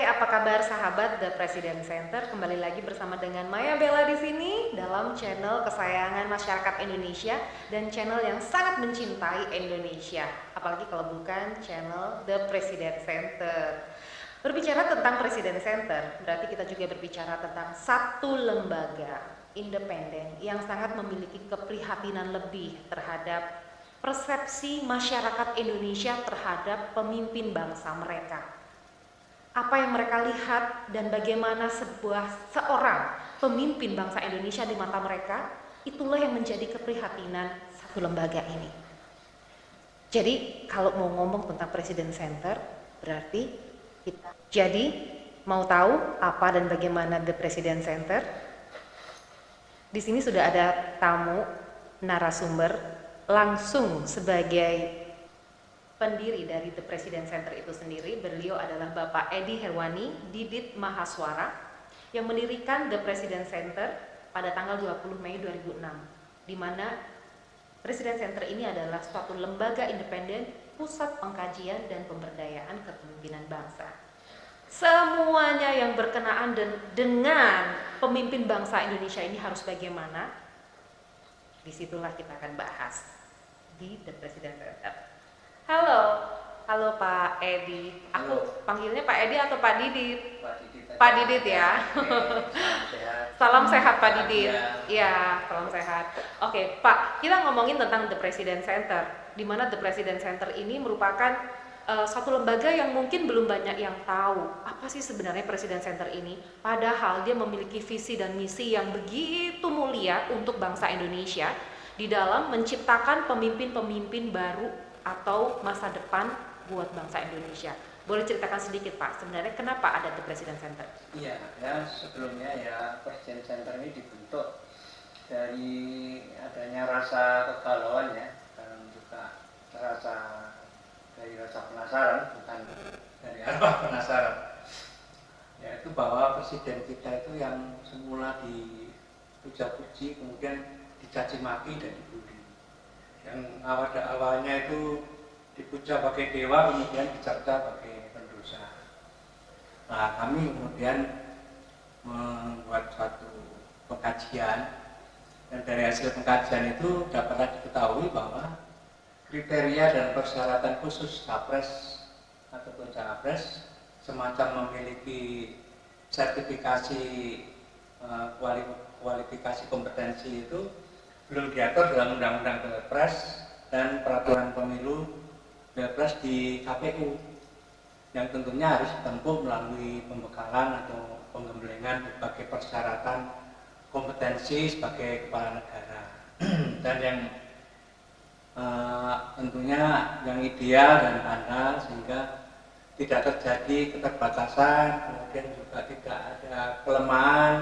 apa kabar sahabat The President Center? Kembali lagi bersama dengan Maya Bella di sini dalam channel kesayangan masyarakat Indonesia dan channel yang sangat mencintai Indonesia. Apalagi kalau bukan channel The President Center. Berbicara tentang President Center, berarti kita juga berbicara tentang satu lembaga independen yang sangat memiliki keprihatinan lebih terhadap persepsi masyarakat Indonesia terhadap pemimpin bangsa mereka. Apa yang mereka lihat dan bagaimana seorang pemimpin bangsa Indonesia di mata mereka, itulah yang menjadi keprihatinan satu lembaga ini. Jadi kalau mau ngomong tentang President Center, berarti kita mau tahu apa dan bagaimana The President Center? Di sini sudah ada tamu narasumber langsung sebagai pendiri dari The President Center itu sendiri. Beliau adalah Bapak Edi Herwani Didit Mahaswara yang mendirikan The President Center pada tanggal 20 Mei 2006, di mana President Center ini adalah suatu lembaga independen pusat pengkajian dan pemberdayaan kepemimpinan bangsa. Semuanya yang berkenaan dengan pemimpin bangsa Indonesia ini harus bagaimana, disitulah kita akan bahas di The President Center. Halo Pak Edi. Aku panggilnya Pak Edi atau Pak Didit? Pak Didit ya. Salam sehat Pak Didit. Iya, salam sehat. Oke, Pak, kita ngomongin tentang The President Center, di mana The President Center ini merupakan satu lembaga yang mungkin belum banyak yang tahu apa sih sebenarnya President Center ini. Padahal dia memiliki visi dan misi yang begitu mulia untuk bangsa Indonesia di dalam menciptakan pemimpin-pemimpin baru atau masa depan buat bangsa Indonesia. Boleh ceritakan sedikit Pak, sebenarnya kenapa ada The President Center? Iya, ya sebelumnya ya President Center ini dibentuk dari adanya rasa kegalauan ya, dan juga rasa penasaran, bukan dari arah penasaran. Yaitu bahwa presiden kita itu yang semula dipuja-puji, kemudian dicaci maki dan dibully. Yang awalnya itu dipuja sebagai dewa, kemudian dicerca sebagai pendosa. Nah, kami kemudian membuat suatu pengkajian, dan dari hasil pengkajian itu dapat diketahui bahwa kriteria dan persyaratan khusus capres ataupun cawapres semacam memiliki sertifikasi kualifikasi kompetensi itu belum diatur dalam Undang-Undang Pilpres dan Peraturan Pemilu Pilpres di KPU, yang tentunya harus ditempuh melalui pembekalan atau penggembelengan berbagai persyaratan kompetensi sebagai kepala negara. Dan yang tentunya yang ideal dan handal sehingga tidak terjadi keterbatasan, kemudian juga tidak ada kelemahan,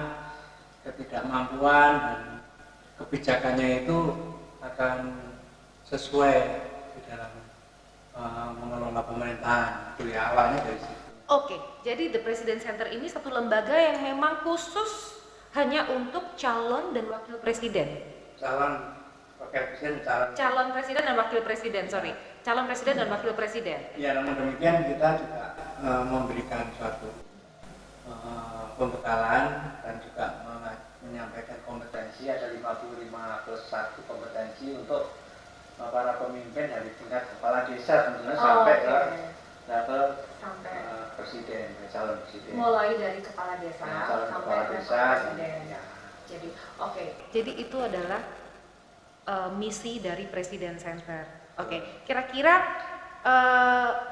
ketidakmampuan, dan kebijakannya itu akan sesuai di dalam mengelola pemerintahan. Itu ya awalnya dari situ. Oke, jadi The President Center ini satu lembaga yang memang khusus hanya untuk calon dan wakil presiden. Calon presiden dan wakil presiden, calon presiden dan wakil presiden. Ya, namun demikian kita juga memberikan suatu pembekalan dan juga menyampaikan kompetensi. Ada 55 plus 1 kompetensi untuk para pemimpin dari tingkat kepala desa tentunya sampai ke level presiden, calon presiden. Mulai dari kepala desa sampai ke presiden. Ya. Jadi itu adalah misi dari President Center. Kira-kira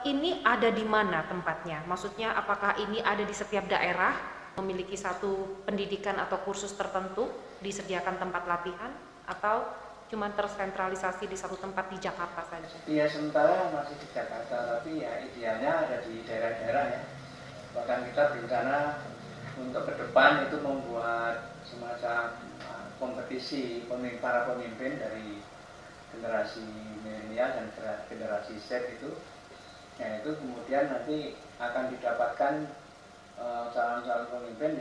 ini ada di mana tempatnya? Maksudnya apakah ini ada di setiap daerah, memiliki satu pendidikan atau kursus tertentu, disediakan tempat latihan, atau cuma tersentralisasi di satu tempat di Jakarta saja? Iya, sementara masih di Jakarta, tapi ya idealnya ada di daerah-daerah ya. Bahkan kita berencana untuk ke depan itu membuat semacam kompetisi para pemimpin dari generasi milenial dan generasi Z itu, yang itu kemudian nanti akan didapatkan calon-calon pemimpin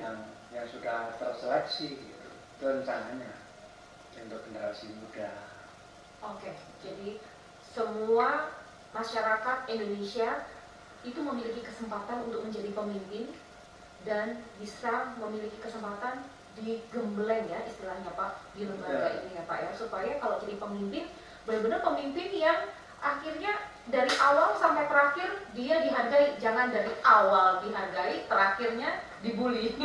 yang sudah terseleksi gitu. Itu rencananya untuk generasi muda. Jadi semua masyarakat Indonesia itu memiliki kesempatan untuk menjadi pemimpin dan bisa memiliki kesempatan digembleng ya istilahnya Pak di lembaga ini ya Pak ya, supaya kalau jadi pemimpin benar-benar pemimpin yang akhirnya dari awal sampai terakhir dia dihargai, jangan dari awal dihargai terakhirnya dibully.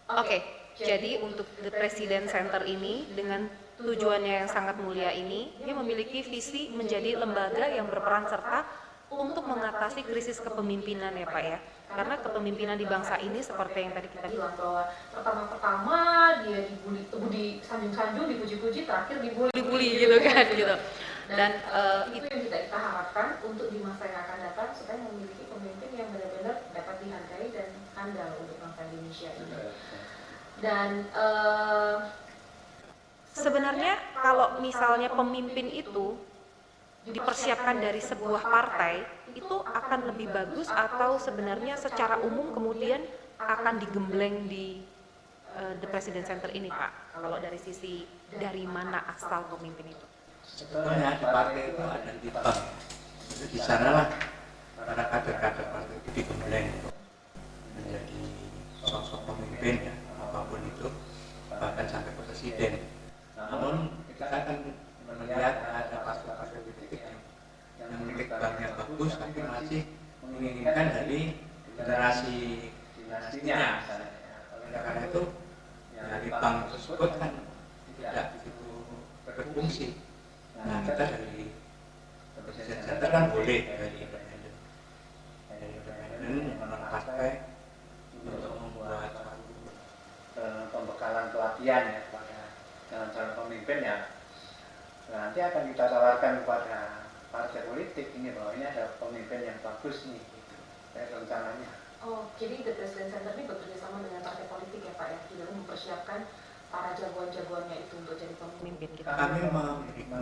Oke, jadi untuk The President Center ini dengan tujuannya yang sangat mulia ini, dia memiliki visi menjadi lembaga yang berperan serta untuk mengatasi krisis kepemimpinan ya Pak ya. Karena kepemimpinan di bangsa ini seperti yang tadi kita bilang bahwa pertama-pertama dia dibully, sanjung-sanjung, dipuji-puji, terakhir dibully gitu kan gitu. Dan itu yang kita harapkan untuk di masa yang akan datang supaya memiliki pemimpin yang benar-benar dapat dihargai dan handal untuk bangsa Indonesia ini. Dan sebenarnya kalau misalnya pemimpin itu dipersiapkan dari sebuah partai, itu akan lebih bagus atau sebenarnya secara umum kemudian akan digembleng di The President Center ini Pak? Kalau dari sisi dari mana asal pemimpin itu? Sebetulnya di partai itu ada di bank. Di sanalah para kader-kader partai itu digembleng untuk menjadi sosok pemimpin ya, apapun itu, bahkan sampai ke presiden. Namun kita akan melihat ada partai-partai politik yang memiliki banknya bagus, tapi masih menginginkan dari generasi dinastinya. Oleh karena itu, dari bank tersebut kan tidak begitu berfungsi. Nah, kita dari Presiden Center kan boleh dari independen non partai untuk membuat pembekalan pelatihan ya kepada calon pemimpin ya. Nanti akan kita tawarkan kepada partai politik ini bahwa ini ada pemimpin yang bagus nih, gitu, rencananya. Oh, jadi The President Center ini bekerja sama dengan partai politik ya Pak ya, di dalam mempersiapkan para jagoan-jagoannya itu untuk jadi pemimpin kita. Kami memberikan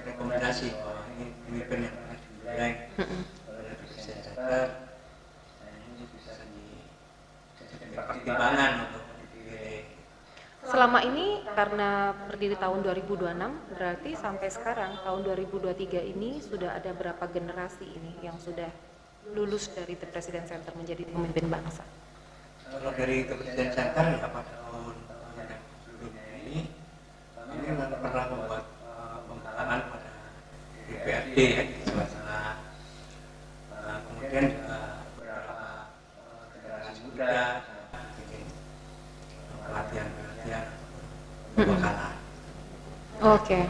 rekomendasi bahwa ini pemimpin yang akan dimulai oleh Presiden Center, dan ini bisa jadi pertimbangan untuk dipilih. Selama ini karena berdiri tahun 2026, berarti sampai sekarang tahun 2023 ini sudah ada berapa generasi ini yang sudah lulus dari The President Center menjadi pemimpin bangsa? Kalau dari Presiden Center ya pada tahun yang sebelumnya ini kami pernah membuat pembekalan pada DPRD ya di suasana, kemudian juga beberapa generasi muda bikin pelatihan pembekalan. Oke.